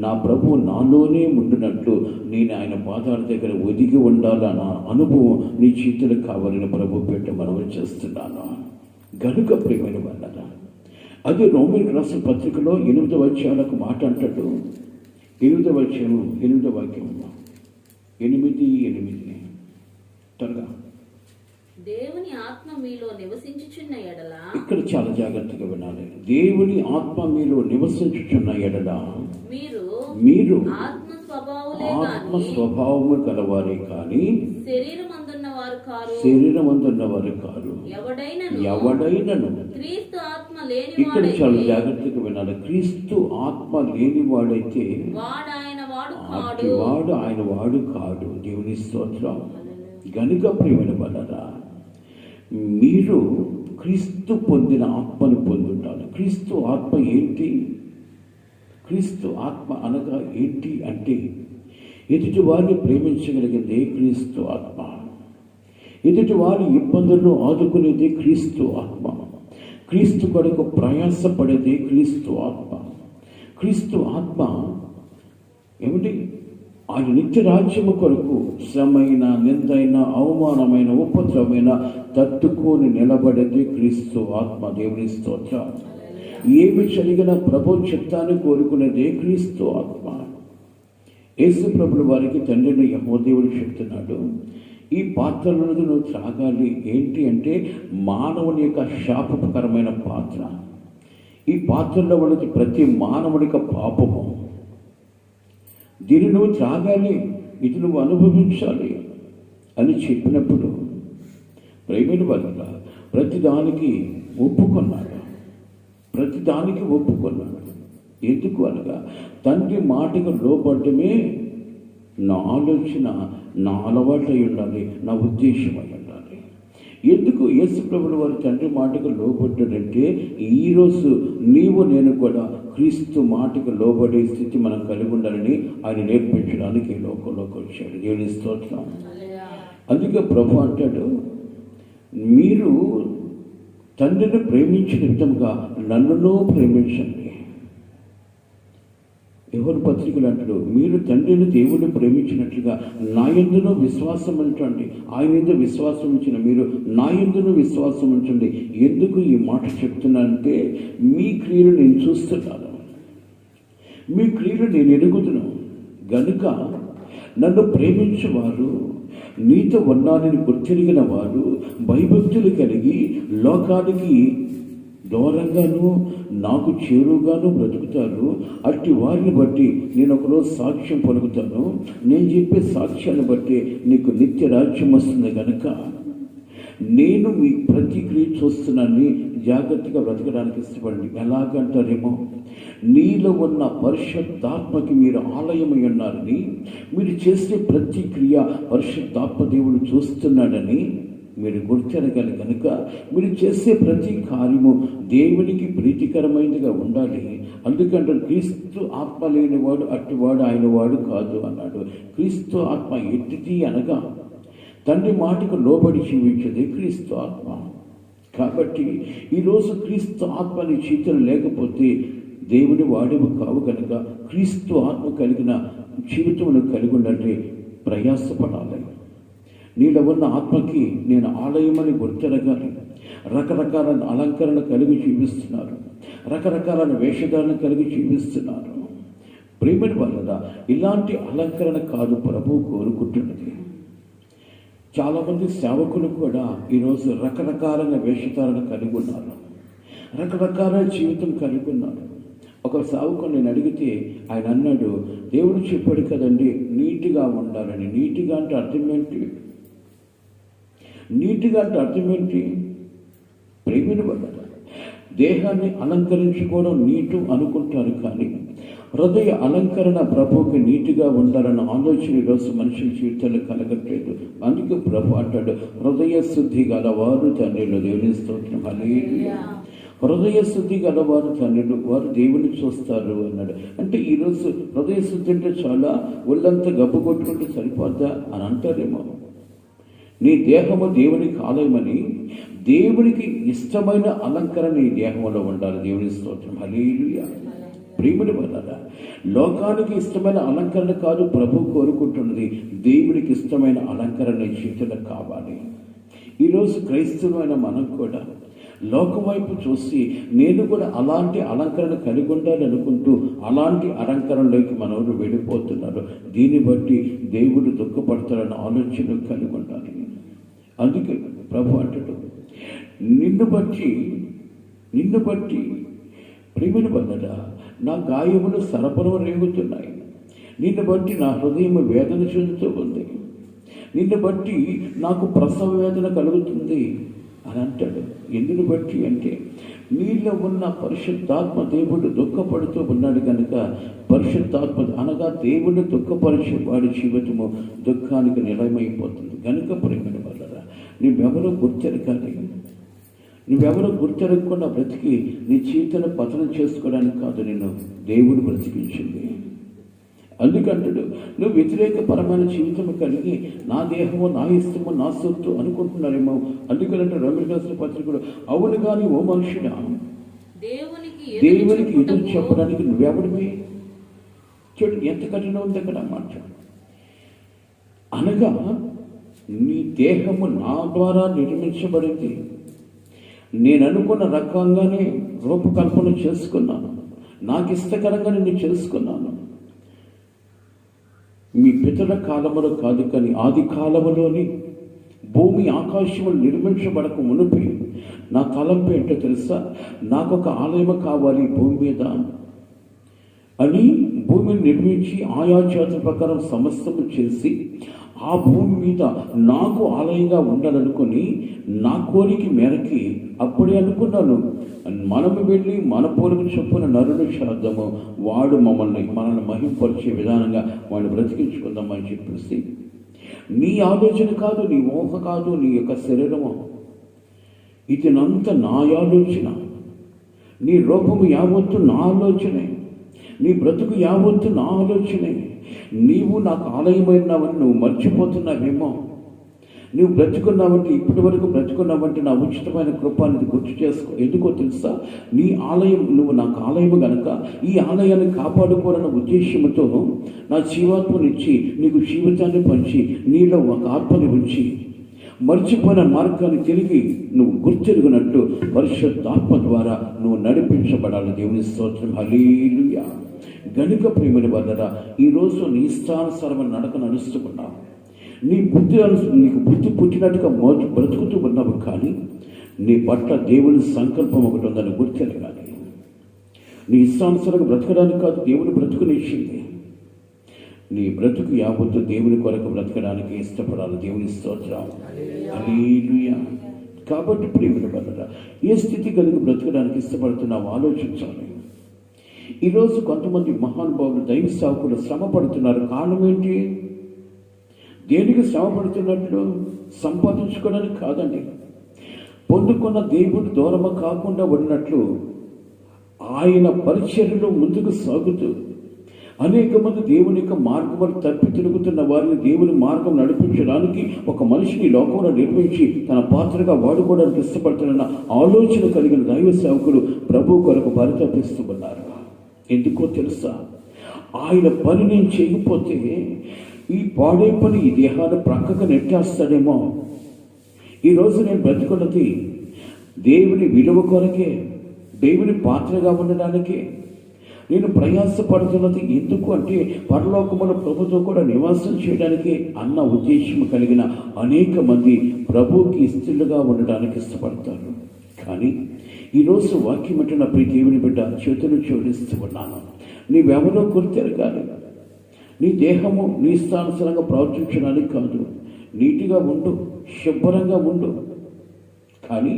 నా ప్రభు నాలోనే ఉండినట్లు నేను ఆయన పాదాల దగ్గర ఒదిగి ఉండాలన్న అనుభవం నీ చేతులకు కావాలని ప్రభు పేట మనవి చేస్తున్నాను. గనుక ప్రియమైన వాళ్ళ, అది రోమీయులకు రాసిన పత్రికలో 8వ అధ్యాయాలకు మాట అంటాడు. 8వ అధ్యాయం 8వ వాక్యం 8 త్వరగా. దేవుని ఆత్మ మీలో నివసించుచున్న ఎడల, ఇక్కడ చాలా జాగ్రత్తగా వినాలి. దేవుని ఆత్మ మీలో నివసించుచున్న ఎడల మీరు ఆత్మ స్వభావము కలవారే కానీ శరీరం అందున్న వారు కారు, శరీరమందున్న వారు కారు. ఎవడైనను క్రీస్తు ఆత్మ లేని ఇక్కడ చాలా జాగ్రత్తగా వినాలి. క్రీస్తు ఆత్మ లేనివాడైతే వాడు ఆయన వాడు కాడు. దేవుని స్తోత్రం. గనుక ప్రియమైన వాళ్ళరా, మీరు క్రీస్తు పొందిన ఆత్మను పొందుంటారు. క్రీస్తు ఆత్మ ఏంటి? క్రీస్తు ఆత్మ అనగా ఏంటి అంటే, ఎదుటి వారిని ప్రేమించగలిగిందే క్రీస్తు ఆత్మ. ఎదుటి వారి ఇబ్బందులను ఆదుకునేదే క్రీస్తు ఆత్మ. క్రీస్తు కొరకు ప్రయాసపడేదే క్రీస్తు ఆత్మ. క్రీస్తు ఆత్మ ఏమిటి? ఆయన నిత్య రాజ్యము కొరకు శ్రమైన, నిందైన, అవమానమైన, ఉపద్రవమైన తట్టుకొని నిలబడేది క్రీస్తు ఆత్మ. దేవుని స్తోత్రం. ఏమి జరిగిన ప్రభు చిత్తాన్ని కోరుకునేదే క్రీస్తు ఆత్మ. యేసు ప్రభుల వారికి తండ్రిని యెహోవాదేవుడు చెప్తున్నాడు, ఈ పాత్రలను నువ్వు త్రాగాలి. ఏంటి అంటే మానవుని యొక్క శాపకరమైన పాత్ర. ఈ పాత్రలో ఉన్నది ప్రతి మానవుడికి పాపము. దీన్ని నువ్వు త్రాగాలి, ఇది నువ్వు అనుభవించాలి అని చెప్పినప్పుడు ప్రేమిని వల్ల ప్రతిదానికి ఒప్పుకున్నాడు. ఎందుకు అనగా తండ్రి మాటకు లోబడ్డమే నా ఆలోచన, నా అలవాటు అయి ఉండాలి, నా ఉద్దేశం అయి ఉండాలి. ఎందుకు యేసు ప్రభుల వారి తండ్రి మాటకు లోబడ్డాడంటే, ఈరోజు నీవు నేను కూడా క్రీస్తు మాటకు లోబడే స్థితి మనం కలిగి ఉండాలని ఆయన నేర్పించడానికి ఈ లోకంలోకి వచ్చాడు. దేవుని స్తోత్రం. అందుకే ప్రభు అంటాడు, మీరు తండ్రిని ప్రేమించిన విధంగా నన్నునూ ప్రేమించండి. ఎవరు పత్రికలు అంటాడు, మీరు తండ్రిని దేవుడిని ప్రేమించినట్లుగా నా యందును విశ్వాసం ఉంచండి. ఆయన యందు విశ్వాసం ఉంచిన మీరు నా యందును విశ్వాసం ఉంచండి. ఎందుకు ఈ మాట చెప్తున్నానంటే, మీ క్రియలు నేను చూస్తున్నాను, మీ క్రియలు నేను ఎరుగుదును. గనుక నన్ను ప్రేమించేవారు, నీతో ఉన్నానని గుర్తిరిగిన వారు, భయభక్తులు కలిగి లోకానికి దూరంగాను నాకు చేరువుగాను బ్రతుకుతారు. అట్టి వారిని బట్టి నేను ఒకరోజు సాక్ష్యం పలుకుతాను. నేను చెప్పే సాక్ష్యాన్ని బట్టి నీకు నిత్య రాజ్యం వస్తుంది. కనుక నేను మీ ప్రతిక్రియ చూస్తున్నాన్ని జాగ్రత్తగా బ్రతకడానికి ఇష్టపడండి. ఎలాగంటారేమో, నీలో ఉన్న పరిశుద్ధాత్మకి మీరు ఆలయమై ఉన్నారని, మీరు చేసే ప్రతిక్రియ పరిశుద్ధాత్మ దేవుడు చూస్తున్నాడని మీరు గుర్తిరగాలి. కనుక మీరు చేసే ప్రతి కార్యము దేవునికి ప్రీతికరమైనదిగా ఉండాలి. అందుకంటే క్రీస్తు ఆత్మ లేనివాడు అట్టివాడు ఆయన వాడు కాదు అన్నాడు. క్రీస్తు ఆత్మ ఎట్టిది అనగా తండ్రి మాటకు లోబడి జీవించేది క్రీస్తు ఆత్మ. కాబట్టి ఈరోజు క్రీస్తు ఆత్మ నీ చేతులు లేకపోతే దేవుని వాడేవి కావు. కనుక క్రీస్తు ఆత్మ కలిగిన జీవితమును కలిగి ఉండాలంటే ప్రయాసపడాలి. నీలో ఉన్న ఆత్మకి నేను ఆలయమని గుర్తిరగాలి. రకరకాల అలంకరణ కలిగి జీవిస్తున్నారు, రకరకాల వేషధారణ కలిగి జీవిస్తున్నారు. ప్రేమని వల్ల ఇలాంటి అలంకరణ కాదు ప్రభు కోరుకుంటున్నది. చాలామంది సేవకులు కూడా ఈరోజు రకరకాలైన వేషధారణ కలిగి ఉన్నారు, రకరకాల జీవితం కలిగి ఉన్నారు. ఒక సేవకుని నేను అడిగితే ఆయన అన్నాడు, దేవుడు చెప్పాడు కదండి నీట్గా ఉండాలని. నీట్గా అంటే అర్థం ఏంటి? నీట్గా అంటే అర్థం ఏంటి? ప్రేమిని వల్ల దేహాన్ని అలంకరించుకోవడం నీటు అనుకుంటారు, కానీ హృదయ అలంకరణ ప్రభువుకి నీటిగా ఉండాలన్న ఆలోచన ఈరోజు మనుషుల జీవితాలు కలగట్లేదు. అందుకే ప్రభు అంటాడు, హృదయ శుద్ధి గలవారు తండ్రిలో. దేవుని స్తోత్రం. హల్లెలూయా. హృదయ శుద్ధి గలవారు తండ్రులు, వారు దేవుని చూస్తారు అన్నాడు. అంటే ఈరోజు హృదయ శుద్ధి అంటే చాలా ఒళ్ళంతా గబ్బు కొట్టుకుంటే సరిపోద్దా అని అంటారేమో. నీ దేహము దేవునికి ఆలయమని, దేవునికి ఇష్టమైన అలంకరణ నీ దేహంలో ఉండాలి. దేవుని స్తోత్రం. హల్లెలూయా. ప్రేమని వల్ల లోకానికి ఇష్టమైన అలంకరణ కాదు ప్రభు కోరుకుంటున్నది, దేవునికి ఇష్టమైన అలంకరణ జీవితంలో కావాలి. ఈరోజు క్రైస్తవులైన మనం కూడా లోకం వైపు చూసి నేను కూడా అలాంటి అలంకరణ కలిగి ఉండాలి అనుకుంటూ అలాంటి అలంకరణలోకి మనవులు వెళ్ళిపోతున్నారు. దీన్ని బట్టి దేవుడు దుఃఖపడతాడన్న ఆలోచన కలిగి ఉండాలి. అందుకే ప్రభు అంటాడు, నిన్ను బట్టి ప్రేమను వల్లరా నా గాయములు సరపరం రేగుతున్నాయి. నిన్ను బట్టి నా హృదయం వేదన చెందుతూ ఉంది. నిన్ను బట్టి నాకు ప్రసవ వేదన కలుగుతుంది అని అంటాడు. ఎందుని బట్టి అంటే నీలో ఉన్న పరిశుద్ధాత్మ దేవుడు దుఃఖపడుతూ ఉన్నాడు కనుక, పరిశుద్ధాత్మ అనగా దేవుడిని దుఃఖపరిచే వాడి జీవితము దుఃఖానికి నిలయమైపోతుంది కనుక ప్రేమని వల్ల నువ్వెవరో గుర్తెరగాలి. నువ్వెవరో గుర్తెరగకుండా బ్రతికి నీ జీవితాన్ని పతనం చేసుకోవడానికి కాదు నిన్ను దేవుడు బ్రతికించింది. అందుకంటాడు, నువ్వు వ్యతిరేకపరమైన జీవితం కలిగి నా దేహము నా ఇష్టము నా సొత్తు అనుకుంటున్నారేమో. అందుకనంటే రోమీయులకు రాసిన పత్రికలో అవును కానీ ఓ మనుషుడా, దేవునికి ఎదురు చెప్పడానికి నువ్వెవడివి? చూడు ఎంత కఠినం ఉంది అక్కడ మాట. అనగా నీ దేహము నా ద్వారా నిర్మించబడింది, నేను అనుకున్న రకంగానే రూపకల్పన చేసుకున్నాను, నాకు ఇష్టకరంగా నేను చేసుకున్నాను. మీ పితరుల కాలములో కాదు కానీ ఆది కాలములోని భూమి ఆకాశములు నిర్మించబడక మునిపి నా తలంపు ఏంటో తెలుసా? నాకు ఒక ఆలయం కావాలి భూమి మీద అని భూమిని నిర్మించి ఆయా జాతుల ప్రకారం సమస్తము చేసి ఆ భూమి మీద నాకు ఆలయంగా ఉండాలనుకుని నా కోరిక మేరకి అప్పుడే అనుకున్నాను, మనము వెళ్ళి మన పోలిక చొప్పున నరుడు చేద్దాము, వాడు మనల్ని మహింపరిచే విధానంగా వాడిని బ్రతికించుకుందామని చెప్పేసి నీ ఆలోచన కాదు, నీ ఊహ కాదు, నీ యొక్క శరీరము, ఇతనంతా నా ఆలోచన. నీ రూపము యావత్తు నా ఆలోచనే, నీ బ్రతుకు యావత్తు నా ఆలోచనే. నీవు నాకు ఆలయమైనావని నువ్వు మర్చిపోతున్నావేమో. నువ్వు బ్రతుకున్నావంటే, ఇప్పటి వరకు బ్రతుకున్నావంటే నా ఉచితమైన కృపాన్ని గుర్తు చేసుకో. ఎందుకో తెలుసా? నీ ఆలయం, నువ్వు నాకు ఆలయము గనక ఈ ఆలయాన్ని కాపాడుకోవాలన్న ఉద్దేశంతో నా జీవాత్మనిచ్చి నీకు జీవితాన్ని పంచి నీలో ఒక ఆత్మని ఉంచి మర్చిపోయిన మార్గాన్ని తిరిగి నువ్వు గుర్తెరుగునట్టు పరిశుద్ధాత్మ ద్వారా నువ్వు నడిపించబడాలి. దేవుని స్తోత్రం. హల్లెలూయా. గనుక ప్రేమని వల్లరా ఈరోజు నీ ఇష్టానుసారమైన నడకను అనుస్తున్నావు. నీకు బుద్ధి పుట్టినట్టుగా బ్రతుకుతూ ఉన్నావు, కానీ నీ పట్ల దేవుని సంకల్పం ఒకటి ఉందని గుర్తెరగాలి. నీ ఇష్టానుసారంగా బ్రతకడానికి కాదు దేవుని బ్రతుకునిచ్చింది. నీ బ్రతుకు యావత్తు దేవుని కొరకు బ్రతకడానికి ఇష్టపడాలి. దేవుని స్తోత్రం. హల్లెలూయా. కాబట్టి ప్రేమని వల్లరా ఏ స్థితి కలిగి బ్రతకడానికి ఇష్టపడుతున్నావు ఆలోచించాలి. ఈరోజు కొంతమంది మహానుభావులు దైవ సేవకులు శ్రమ పడుతున్నారు. కారణం ఏంటి? దేనికి శ్రమ పడుతున్నట్లు? సంపాదించుకోవడానికి కాదండి. పొందుకున్న దేవుడు దూరము కాకుండా ఉన్నట్లు ఆయన పరిచర్యలో ముందుకు సాగుతూ అనేక మంది దేవుని యొక్క మార్గం తప్పి తిరుగుతున్న వారిని దేవుని మార్గం నడిపించడానికి ఒక మనిషిని లోకంలో నిర్మించి తన పాత్రగా వాడుకోవడానికి ఇష్టపడుతున్న ఆలోచన కలిగిన దైవ సేవకులు ప్రభు కొరకు పరితపిస్తూ ఉన్నారు. ఎందుకో తెలుసా? ఆయన పని నేను చేయకపోతే ఈ పాడే పని ఈ దేహాన్ని ప్రక్కకు నెట్టేస్తాడేమో. ఈరోజు నేను బ్రతుకున్నది దేవుని విలువ కొరకే, దేవుని పాత్రగా ఉండడానికే. నేను ప్రయాసపడుతున్నది ఎందుకు అంటే పరలోకముల ప్రభుతో కూడా నివాసం చేయడానికి అన్న ఉద్దేశం కలిగిన అనేక మంది ప్రభువుకి ఇష్టలుగా ఉండడానికి ఇష్టపడతారు. కానీ ఈరోజు వాక్యం అంటే నా ప్రియ దేవుని బిడ్డ చేతులు జోడిస్తూ ఉన్నాను. నీవెవరో గుర్తెరగాలి. నీ దేహము నీ ఇష్టానుసారంగా ప్రవర్తించడానికి కాదు. నీటిగా ఉండు, శుభ్రంగా ఉండు, కానీ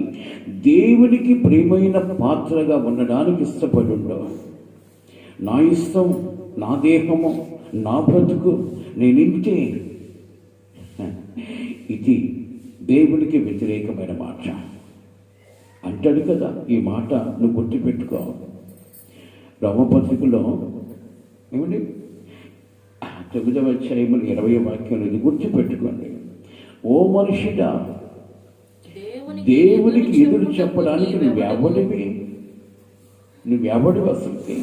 దేవునికి ప్రియమైన పాత్రగా ఉండడానికి ఇష్టపడి ఉండవు. నా ఇష్టం, నా దేహము, నా బ్రతుకు నేనింటే ఇది దేవునికి వ్యతిరేకమైన మాట అంటాడు కదా. ఈ మాట నువ్వు గుర్తుపెట్టుకో. రోమపత్రికలో ఏమండి 9వ అధ్యాయం 20వ వాక్యం ఇది గుర్తుపెట్టుకోండి. ఓ మనుషుడా, దేవునికి ఎదురు చెప్పడానికి నువ్వెవడివి అసలుకి?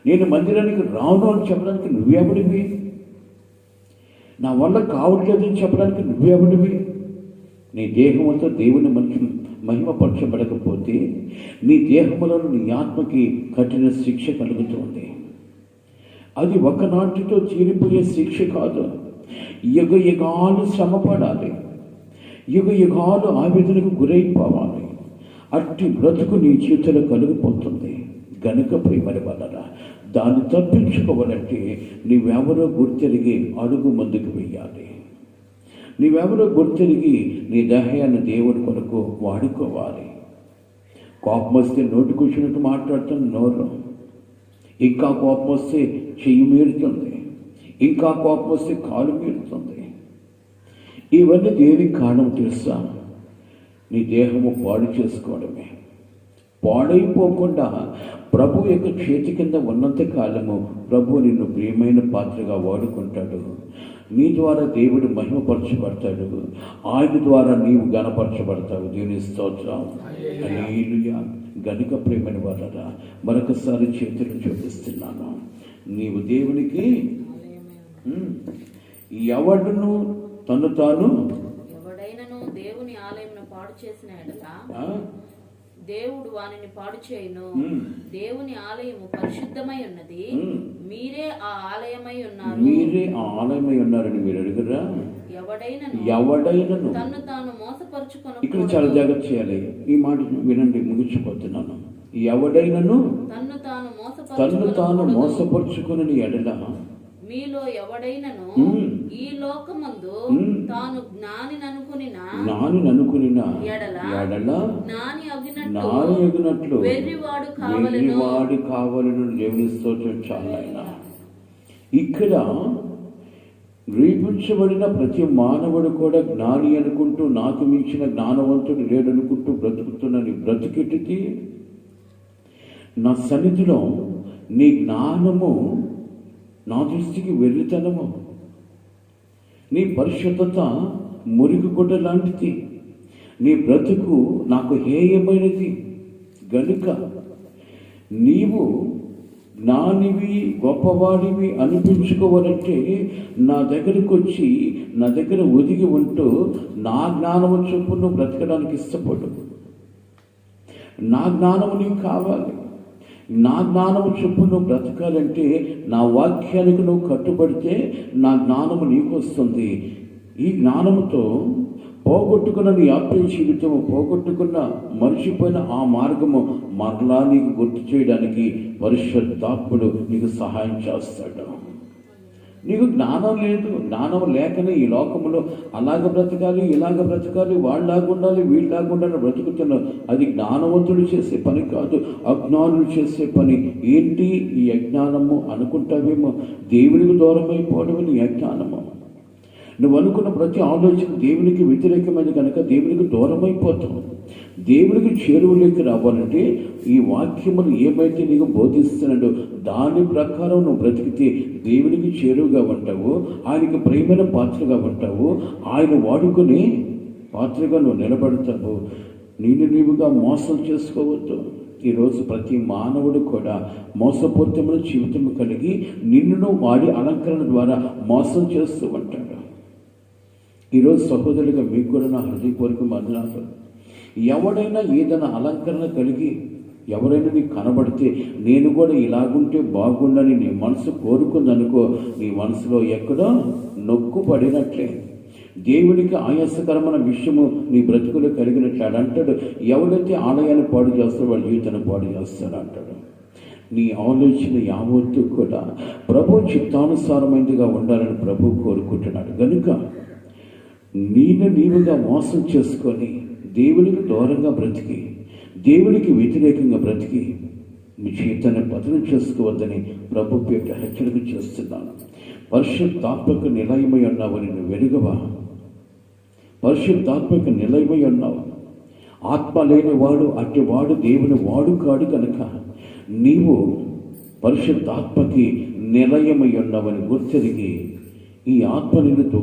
నేను మందిరానికి రాను అని చెప్పడానికి నువ్వెవడివి? నా వల్ల కావట్లేదని చెప్పడానికి నువ్వెవడివి? నీ దేహంతో దేవుని మహిమపరచబడకపోతే నీ దేహములో నీ ఆత్మకి కఠిన శిక్ష కలుగుతుంది. అది ఒకనాటితో తీరిపోయే శిక్ష కాదు. యుగ యుగాలు శ్రమపడాలి, యుగ యుగాలు ఆవేదనకు గురైపోవాలి. అట్టి బ్రతుకు నీ చేతిలో కలిగిపోతుంది. గనుక ప్రేమని వలన దాన్ని తప్పించుకోవాలంటే నీవెవరో గుర్తెరిగి అడుగు ముందుకు వెయ్యాలి. నీవెవరో గుర్తెరిగి నీ దేహాన్ని దేవుడి కొరకు వాడుకోవాలి. కోపం వస్తే నోటికి వచ్చినట్టు మాట్లాడుతున్న నోరు, ఇంకా కోపం వస్తే చెయ్యి మీరుతుంది, ఇంకా కోపం వస్తే కాలు మీరుతుంది. ఇవన్నీ దేనికి కారణం తెలుసా? నీ దేహము పాడు చేసుకోవడమే. పాడైపోకుండా ప్రభు యొక్క చేతి కింద ఉన్నంత కాలము ప్రభు నిన్ను ప్రియమైన పాత్రగా వాడుకుంటాడు. నీ ద్వారా దేవుడు మహిమపరచబడతాడు. ఆయన ద్వారా నీవు గణపరచబడతావు. దేవుని స్తోత్రం. హల్లెలూయా. గనుక ప్రేమని వారరా, మరొకసారి చేతులు చూపిస్తున్నాను. నీవు దేవునికి ఎవడును తను తాను ఎవడైనను దేవుని ఆలయమును పాడు చేసిన ఎడల దేవుడు వానిని పాడు చేయును. దేవుని ఆలయము పరిశుద్ధమై ఉన్నది, మీరే ఆ ఆలయమై ఉన్నారు. మీరే ఆ ఆలయమై ఉన్నారని మీరు అడుగురా? ఎవడైనను తను తాను మోసపరుచుకొను. ఇక్కడ చాలా జాగ్రత్త చేయాలి. ఈ మాట వినండి, ముగిసిపోతున్నాను. ఎవడైనను తను తాను మోసపరుచుకుని ఎడల మీలో ఎవడైనను ఈ లోకమందు తాను జ్ఞానిననుకునిన ఎడల జ్ఞాని అగినట్లు వెర్రివాడు కావాలను. దేవుని స్తోత్రం. చాలా ఆయన ఇక్కడ రేపించబడిన ప్రతి మానవుడు కూడా జ్ఞాని అనుకుంటూ, నాకు మించిన జ్ఞానవంతుడు లేడనుకుంటూ బ్రతుకుతున్న నీ బ్రతికెటికి నా సన్నిధిలో నీ జ్ఞానము నా దృష్టికి వెర్రితనము, నీ పరిశుద్ధత మురికి గుడ్డ లాంటిది, నీ బ్రతుకు నాకు హేయమైనది. గనుక నీవు జ్ఞానివి గొప్పవాడివి అనిపించుకోవాలంటే నా దగ్గరకు వచ్చి నా దగ్గర ఒదిగి ఉంటూ నా జ్ఞానము చొప్పున బ్రతకడానికి ఇష్టపడు. నా జ్ఞానము నీకు కావాలి. నా జ్ఞానము చొప్పున నువ్వు బ్రతకాలంటే నా వాక్యానికి నువ్వు కట్టుబడితే నా జ్ఞానము నీకు వస్తుంది. ఈ జ్ఞానముతో పోగొట్టుకున్న నీ ఆత్మీయ జీవితము, పోగొట్టుకున్న మర్చిపోయిన ఆ మార్గము మరలా నీకు గుర్తు చేయడానికి పరిశుద్ధాత్ముడు నీకు సహాయం చేస్తాడు. నీకు జ్ఞానం లేదు. జ్ఞానం లేకనే ఈ లోకంలో అలాగ బ్రతకాలి, ఇలాగ బ్రతకాలి, వాళ్ళలాగా ఉండాలి, వీళ్ళలాగా ఉండాలి బ్రతుకుతున్నావు. అది జ్ఞానవంతుడు చేసే పని కాదు, అజ్ఞానులు చేసే పని. ఏంటి ఈ అజ్ఞానము అనుకుంటావేమో? దేవునికి దూరం అయిపోవడం నీ అజ్ఞానము. నువ్వు అనుకున్న ప్రతి ఆలోచన దేవునికి వ్యతిరేకమైనది కనుక దేవునికి దూరం అయిపోతావు. దేవునికి చేరువలోకి రావాలంటే ఈ వాక్యములు ఏమైతే నీకు బోధిస్తున్నాడో దాని ప్రకారం నువ్వు బ్రతికితే దేవునికి చేరువుగా ఉంటావు, ఆయనకి ప్రేమైన పాత్రగా ఉంటావు, ఆయన వాడుకునే పాత్రగా నువ్వు నిలబడతావు. నీవుగా మోసం చేసుకోవద్దు. ఈరోజు ప్రతి మానవుడు కూడా మోసపూరితమైన జీవితం కలిగి నిన్ను వాడి అలంకరణ ద్వారా మోసం చేస్తూ ఉంటాడు. ఈరోజు సహోదరులుగా మీకు కూడా నా హృదయపూర్వక వందనాలు. ఎవడైనా ఏదైనా అలంకరణ కలిగి ఎవరైనా నీకు కనబడితే నేను కూడా ఇలాగుంటే బాగుండని నీ మనసు కోరుకుందనుకో, నీ మనసులో ఎక్కడో నొక్కు పడినట్లే. దేవునికి ఆయాసకరమైన విషయము నీ బ్రతుకులో కలిగినట్లు అంటాడు. ఎవరైతే ఆలయాన్ని పాడు చేస్తారో వాళ్ళ జీవితాన్ని పాడు చేస్తాడు అంటాడు. నీ ఆలోచన యావత్తు కూడా ప్రభు చిత్తానుసారమైనదిగా ఉండాలని ప్రభు కోరుకుంటున్నాడు. కనుక నీవుగా మోసం చేసుకొని దేవునికి దూరంగా బ్రతికి, దేవునికి వ్యతిరేకంగా బ్రతికి నీ జీవితాన్ని పతనం చేసుకోవద్దని ప్రభు పేట హెచ్చరిక చేస్తున్నాను. పరిశుద్ధాత్మకు నిలయమై ఉన్నావని నువ్వు వెలుగవా? పరిశుద్ధాత్మకు నిలయమై ఉన్నావు. ఆత్మ లేనివాడు అట్టివాడు దేవుని వాడు కాడు. కనుక నీవు పరిశుద్ధాత్మకి నిలయమై ఉన్నావని గుర్తెరిగి ఈ ఆత్మ నిన్ను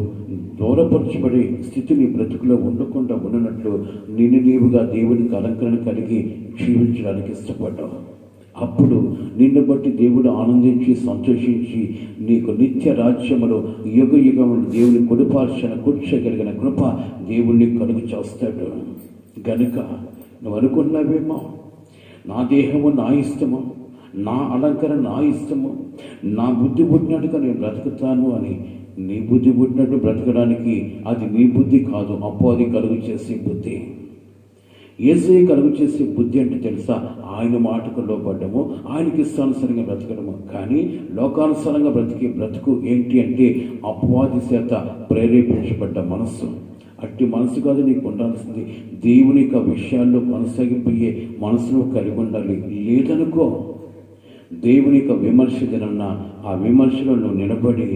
దూరపరచబడే స్థితి నీ బ్రతుకులో ఉండకుండా ఉన్నట్లు నీవుగా దేవునికి అలంకరణ కలిగి జీవించడానికి ఇష్టపడ్డావు. అప్పుడు నిన్ను బట్టి దేవుడు ఆనందించి సంతోషించి నీకు నిత్య రాజ్యములో యుగ యుగములు దేవుని కొడుపార్చన కూర్చోగలిగిన కృప దేవుణ్ణి కలుగు చేస్తాడు. గనుక నువ్వు అనుకున్నావేమో నా దేహము నా ఇష్టము, నా అలంకరణ నా ఇష్టము, నా బుద్ధి పుట్టినట్టుగా నేను బ్రతుకుతాను అని. నీ బుద్ధి పుట్టినట్టు బ్రతకడానికి అది నీ బుద్ధి కాదు, అపవాది కలుగు చేసే బుద్ధి. యేసయ్య కలుగు చేసే బుద్ధి అంటే తెలుసా? ఆయన మాటకు లోబడ్డము, ఆయనకి ఇష్టానుసారంగా బ్రతకడము. కానీ లోకానుసారంగా బ్రతికే బ్రతుకు ఏంటి అంటే అపవాది చేత ప్రేరేపించబడ్డ మనస్సు. అట్టి మనసు కాదు నీకు ఉండాల్సింది. దేవుని యొక్క విషయాల్లో కొనసాగిపోయే మనసును కలిగి ఉండాలి. లేదనుకో దేవుని యొక్క విమర్శ దినమున ఆ విమర్శలో నువ్వు నిలబడి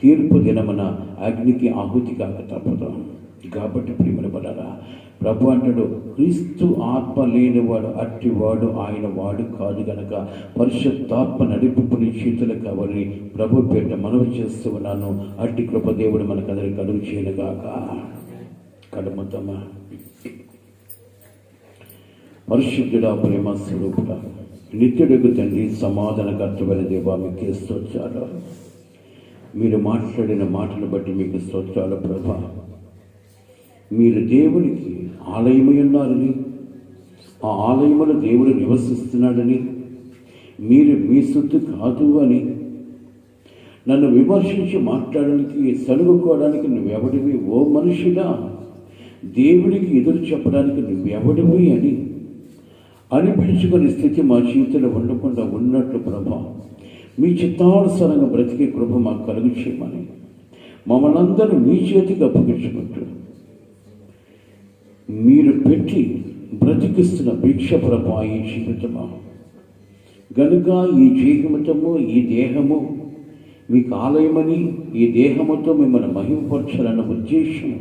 తీర్పు దినమున అగ్నికి ఆహుతి కాక తప్పదు. కాబట్టి ప్రియమైన పడారా, ప్రభు అంటాడు, క్రీస్తు ఆత్మ లేనివాడు అట్టివాడు ఆయన వాడు కాదు గనక పరిశుద్ధాత్మ నడిపింపుని చేతులు కావాలని ప్రభు పేట మనవి చేస్తూ ఉన్నాను. అట్టి కృప దేవుడు మనకందరికి కలుగు చేయనుగాక. కడుమతమా పరిశుద్ధుడా, ప్రేమ స్వరూపుడా, నిత్యుడుకు తండ్రి, సమాధానకర్తమైన దేవా, మీకు స్తోత్రాలు. మీరు మాట్లాడిన మాటలు బట్టి మీకు స్తోత్రాలు ప్రభా. మీరు దేవునికి ఆలయమై ఉన్నారని, ఆ ఆలయములో దేవుడు నివసిస్తున్నాడని, మీరు మీ సొత్తు కాదు అని నన్ను విమర్శించి మాట్లాడడానికి, సలుగుకోవడానికి నువ్వెవడివి? ఓ మనుషుడా, దేవుడికి ఎదురు చెప్పడానికి నువ్వెవడివి అని అనిపించుకునే స్థితి మా జీవితంలో ఉండకుండా ఉన్నట్లు ప్రభా, మీ చిత్తానుసారంగా బ్రతికే కృప మాకు కలుగు చేయమని మమ్మల్ని అందరూ మీ చేతికి అప్పగించుకుంటూ మీరు పెట్టి బ్రతికిస్తున్న భిక్ష ప్రభా ఈ జీవితమా గనుక ఈ జీవితము, ఈ దేహము మీకు ఆలయమని, ఈ దేహముతో మిమ్మల్ని మహిమపరచాలన్న ఉద్దేశం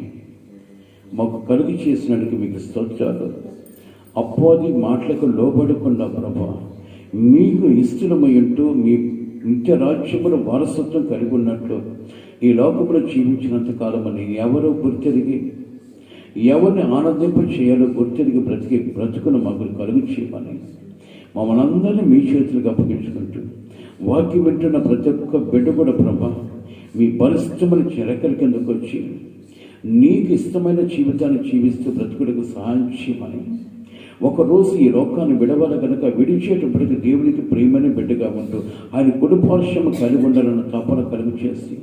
మాకు కలుగు చేసినందుకు మీకు స్తోత్రాలు. అపవాది మాటలకు లోబడకుండా ప్రభా, మీకు ఇష్టమై ఉంటూ మీ నిత్య రాజ్యమును వారసత్వం కలిగి ఉన్నట్లు ఈ లోకంలో జీవించినంత కాలమని ఎవరో గుర్తెరిగి, ఎవరిని ఆనందింప చేయాలో గుర్తెరిగి బ్రతికే బ్రతుకును మాకు కలుగు చేయమని మమ్మల్ని అందరినీ మీ చేతులకు అప్పగించుకుంటూ వాక్యం వింటున్న ప్రతి ఒక్క బిడ్డ కూడా ప్రభా, మీ పరిశ్రమల చెరకల కిందకు వచ్చి నీకు ఇష్టమైన జీవితాన్ని జీవిస్తూ బ్రతుకులకు సహాయం చేయమని, ఒకరోజు ఈ లోకాన్ని విడవల కనుక విడిచేటప్పటికి దేవునికి ప్రేమని బిడ్డగా ఉంటూ ఆయన కుటుంబాశ్రమ కలిగి ఉండాలన్న తపన కలుగు చేసి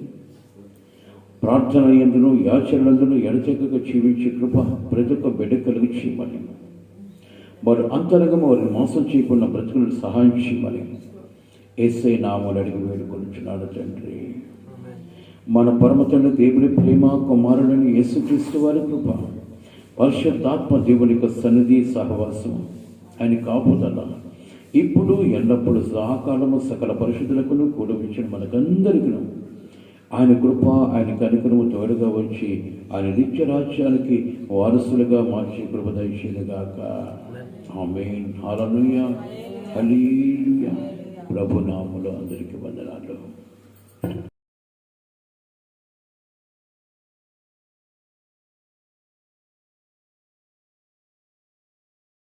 ప్రార్థన యందును యాచరణలందును ఎడతెగక జీవించే కృప ప్రతి ఒక్క బిడ్డ కలుగు చేయమని, వారు అంతరంగం వారిని మోసం చేయకుండా బ్రతుకులకు సహాయం చేయమని యేసయ్య నామములో అడిగి వేడుకొనుచున్నాడు తండ్రి. మన పరమ తండ్రి దేవుని ప్రేమ, కుమారుడైన యేసుక్రీస్తు వారి కృప, పరిశుద్ధాత్మ దేవుని యొక్క సన్నిధి, సహవాసం, ఆయన కాపుదల ఇప్పుడు ఎల్లప్పుడూ సహకాలము సకల పరిశుద్ధులకు కూడవించిన మనకందరికీ ఆయన కృప, ఆయన కనికరము తోడుగా వచ్చి ఆయన నిత్య రాజ్యానికి వారసులుగా మార్చి కృప దయచేయుగాక. ఆమేన్. హల్లెలూయా, హల్లెలూయా. ప్రభు నామములో అందరికీ వందనాలు.